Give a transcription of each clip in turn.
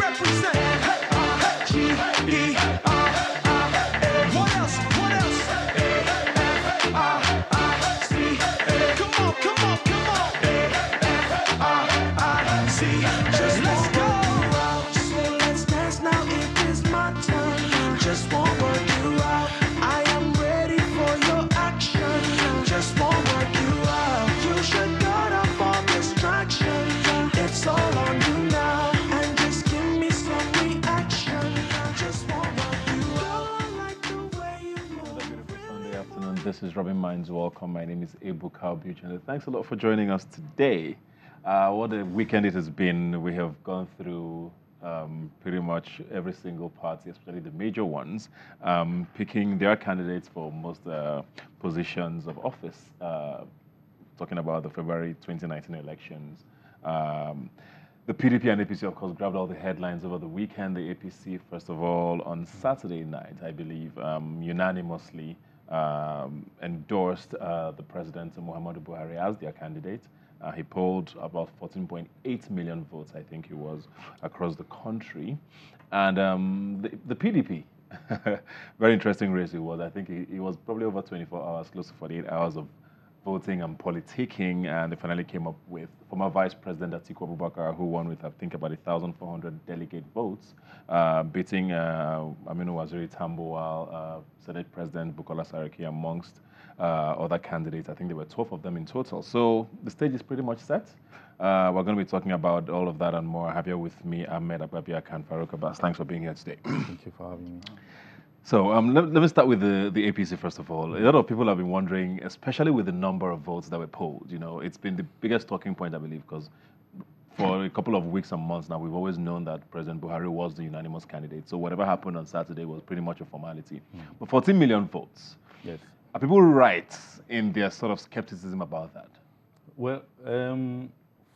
represent. G-E-R-I-A. What else? What else? A-F-R-I-C. Come on, come on, come on. A-F-R-I-C. Just let's go. So let's dance now. It is my turn. Just won't work you out. I am ready for your action. Just won't work you out. You should cut off all distraction. It's all on you now. And just give me some reaction. Just won't work you out. I like the way you move. Another beautiful Sunday afternoon. This is Rubbin Minds. Welcome. My name is Abu Kalbuch, and thanks a lot for joining us today. What a weekend it has been. We have gone through pretty much every single party, especially the major ones, picking their candidates for most positions of office. Talking about the February 2019 elections. The PDP and APC, of course, grabbed all the headlines over the weekend. The APC, first of all, on Saturday night, I believe, unanimously endorsed the President, Muhammadu Buhari, as their candidate. He polled about 14.8 million votes, I think it was, across the country. And the PDP, very interesting race it was. I think it was probably over 24 hours, close to 48 hours of voting and politicking, and they finally came up with former Vice President Atiku Abubakar, who won with, I think, about 1,400 delegate votes, beating Aminu Waziri Tambuwal, Senate President Bukola Saraki, amongst other candidates. I think there were 12 of them in total. So the stage is pretty much set. We're going to be talking about all of that and more. I have here with me Ahmed Ababia and Farouk Abbas. Thanks for being here today. Thank you for having me. So let me start with the APC first of all. A lot of people have been wondering, especially with the number of votes that were polled. You know, it's been the biggest talking point, I believe, because for a couple of weeks and months now, we've always known that President Buhari was the unanimous candidate. So whatever happened on Saturday was pretty much a formality. But 14 million votes. Yes. Are people right in their sort of skepticism about that? Well,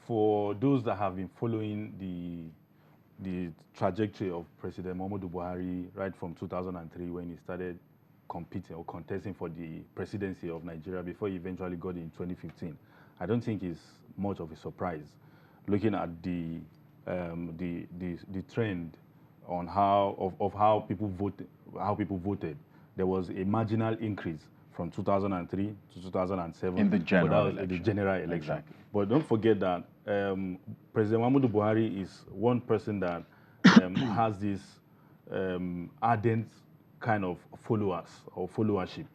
for those that have been following the trajectory of President Muhammadu Buhari right from 2003 when he started competing or contesting for the presidency of Nigeria before he eventually got in 2015, I don't think it's much of a surprise looking at the trend on how people voted. There was a marginal increase from 2003 to 2007 in the general election. Exactly. But don't forget that President Muhammadu Buhari is one person that has this ardent kind of followers or followership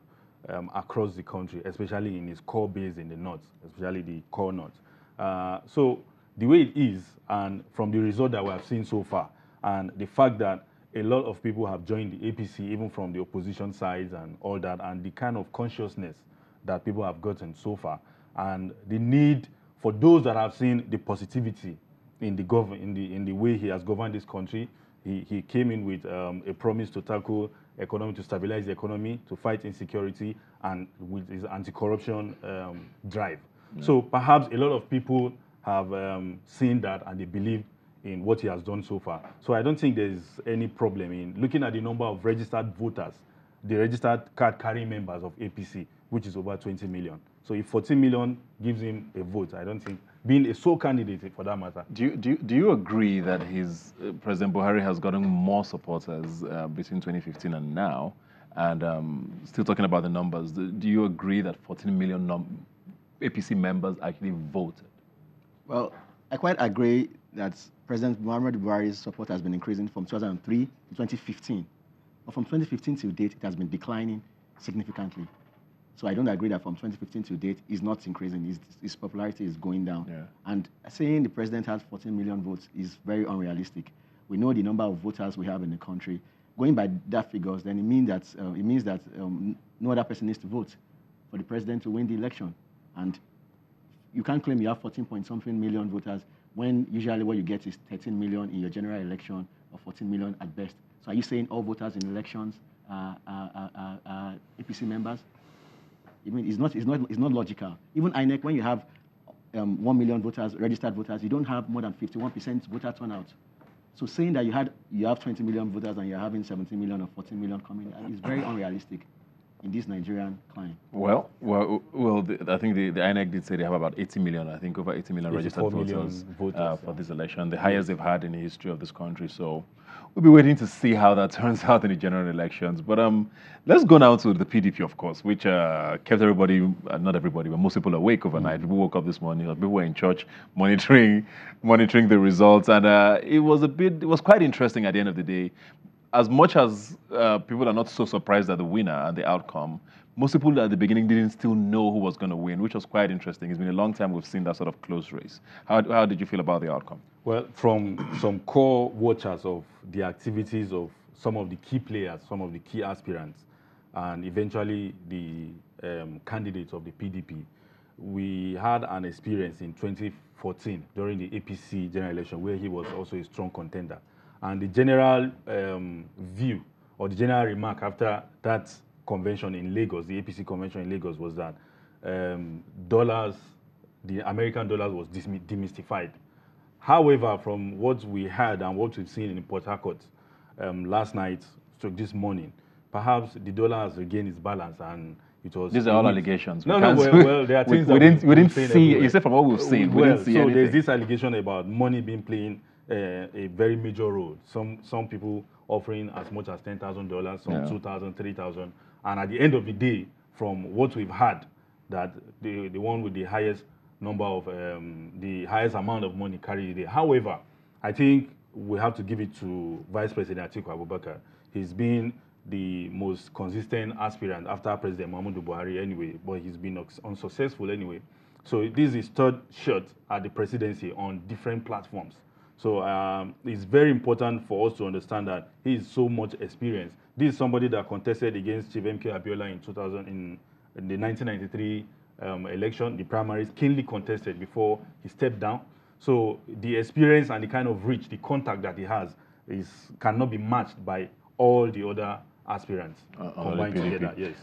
across the country, especially in his core base in the north, especially the core north. So the way it is, and from the result that we have seen so far, and the fact that a lot of people have joined the APC, even from the opposition sides and all that, and the kind of consciousness that people have gotten so far, and the need for those that have seen the positivity in the way he has governed this country. He came in with a promise to tackle economy, to stabilize the economy, to fight insecurity, and with his anti-corruption drive. Yeah. So perhaps a lot of people have seen that and they believe in what he has done so far. So I don't think there's any problem in looking at the number of registered voters, the registered card-carrying members of APC, which is over 20 million. So if 14 million gives him a vote, I don't think, being a sole candidate for that matter. Do you agree that President Buhari has gotten more supporters between 2015 and now? And still talking about the numbers, do you agree that 14 million APC members actually voted? Well, I quite agree that President Muhammadu Buhari's support has been increasing from 2003 to 2015. But from 2015 to date, it has been declining significantly. So I don't agree that from 2015 to date, it's not increasing. His popularity is going down. Yeah. And saying the president has 14 million votes is very unrealistic. We know the number of voters we have in the country. Going by that figures, then it means that no other person needs to vote for the president to win the election. And you can't claim you have 14-point-something million voters when usually what you get is 13 million in your general election or 14 million at best. So are you saying all voters in elections are APC members? I mean, it's not logical. Even INEC, when you have 1 million voters, registered voters, you don't have more than 51% voter turnout. So saying that you have 20 million voters and you're having 17 million or 14 million coming is very unrealistic. in this Nigerian climb? I think the INEC did say they have about 80 million, I think over 80 million registered 84 million voters, voters, for this election, the highest they've had in the history of this country. So we'll be waiting to see how that turns out in the general elections. But let's go now to the PDP, of course, which kept everybody, not everybody, but most people awake overnight. People woke up this morning, people were in church monitoring the results, and it was quite interesting at the end of the day. As much as people are not so surprised at the winner and the outcome, most people at the beginning didn't still know who was going to win, which was quite interesting. It's been a long time we've seen that sort of close race. How did you feel about the outcome? Well, from some core watchers of the activities of some of the key players, some of the key aspirants, and eventually the candidates of the PDP, we had an experience in 2014 during the APC general election where he was also a strong contender. And the general view or the general remark after that convention in Lagos, the APC convention in Lagos, was that the American dollars was demystified. However, from what we heard and what we've seen in Port Harcourt last night, so this morning, perhaps the dollar has regained its balance and it was. These are all allegations. No, well, there are things we didn't see. everywhere. You said from what we've seen, we didn't see so anything. there's this allegation about money being playing a very major role. Some people offering as much as $10,000, some $2,000, $3,000, and at the end of the day, from what we've heard, that the one with the highest number of the highest amount of money carried the day. However, I think we have to give it to Vice President Atiku Abubakar. He's been the most consistent aspirant after President Muhammadu Buhari anyway, but he's been unsuccessful anyway. So this is his third shot at the presidency on different platforms. So it's very important for us to understand that he is so much experienced. This is somebody that contested against Chief MK Abiola in the 1993 election, the primaries, keenly contested before he stepped down. So the experience and the kind of reach, the contact that he has cannot be matched by all the other aspirants combined together. Yes.